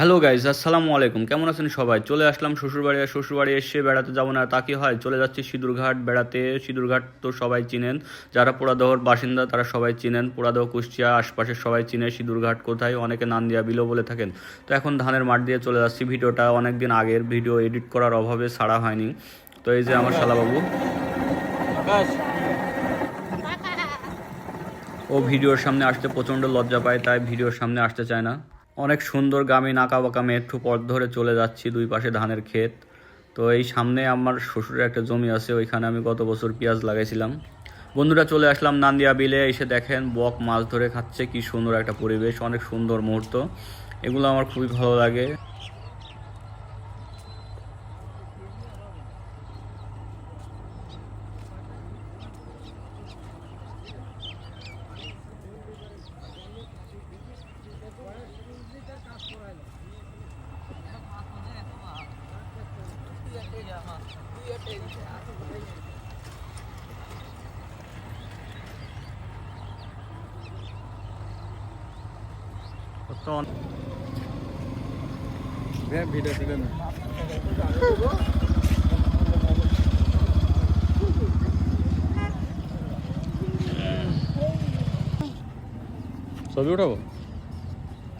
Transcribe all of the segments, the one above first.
Hello guys, আসসালামু আলাইকুম। কেমন আছেন সবাই? চলে আসলাম শ্বশুরবাড়ি। আর শ্বশুরবাড়ি এসে বেড়াতে যাবো না তা কি হয়? চলে যাচ্ছি সিঁদুরঘাট বেড়াতে। সিঁদুরঘাট তো সবাই চিনেন, যারা পোড়াদহর বাসিন্দা তারা সবাই চিনেন। পোড়াদহ, কুষ্টিয়া আশপাশের সবাই চিনে সিঁদুরঘাট কোথায়, অনেকে নান্দিয়া বিলও বলে থাকেন। তো এখন ধানের মাঠ দিয়ে চলে যাচ্ছি। ভিডিওটা অনেক দিন আগের ভিডিও, এডিট করার অভাবে ছাড়া হয়নি। তো এই যে আমার শালাবাবু, ও ভিডিওর সামনে আসতে প্রচণ্ড লজ্জা পায়, তাই ভিডিওর সামনে আসতে চায় না। অনেক সুন্দর গ্রামীণ আঁকা বাঁকা মেঠু পথ ধরে চলে যাচ্ছি, দুই পাশে ধানের ক্ষেত। তো এই সামনে আমার শ্বশুরের একটা জমি আছে, ওইখানে আমি গত বছর পেঁয়াজ লাগাইছিলাম। বন্ধুরা, চলে আসলাম নান্দিয়া বিলে। এসে দেখেন বক মাছ ধরে খাচ্ছে, কি সুন্দর একটা পরিবেশ, অনেক সুন্দর মুহূর্ত। এগুলো আমার খুবই ভালো লাগে। তো ভিডিও ছিল না। ছবি উঠাবো,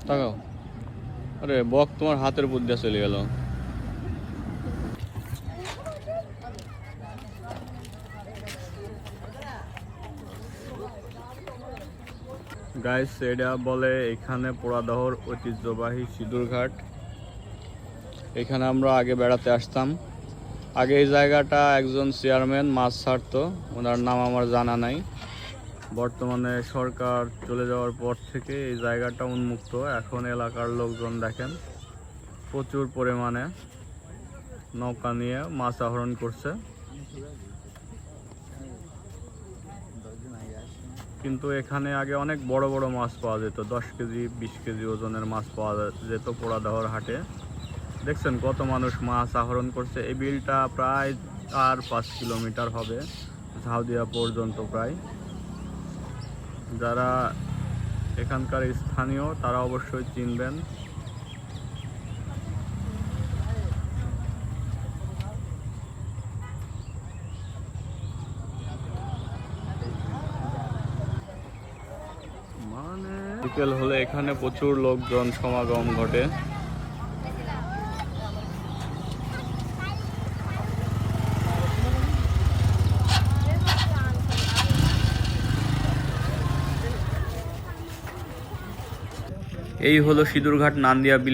তাকাও। আরে বক তোমার হাতের উপর দিয়ে চলে গেল। গাইস, এটা বলে এখানে পোড়াদহর ঐতিহ্যবাহী সিঁদুরঘাট। এখানে আমরা আগে বেড়াতে আসতাম। আগে এই জায়গাটা একজন চেয়ারম্যান মাছ ছাড়তো, ওনার নাম আমার জানা নাই। বর্তমানে সরকার চলে যাওয়ার পর থেকে এই জায়গাটা উন্মুক্ত। এখন এলাকার লোকজন দেখেন প্রচুর পরিমাণে নৌকা নিয়ে মাছ আহরণ করছে। কিন্তু এখানে আগে অনেক বড় বড় মাছ পাওয়া যেত, 10 কেজি 20 কেজি ওজনের মাছ পাওয়া যেত পোড়াদহর হাটে। দেখছেন কত মানুষ মাছ আহরণ করছে। এই বিলটা প্রায় 4-5 কিলোমিটার হবে, ঝাউদিয়া পর্যন্ত প্রায়। যারা এখানকার স্থানীয় তারা অবশ্যই চিনবেন। মানে বিকেল হলে এখানে প্রচুর লোকজন সমাগম ঘটে। এই হলো সিঁদুরঘাট নান্দিয়া বিল।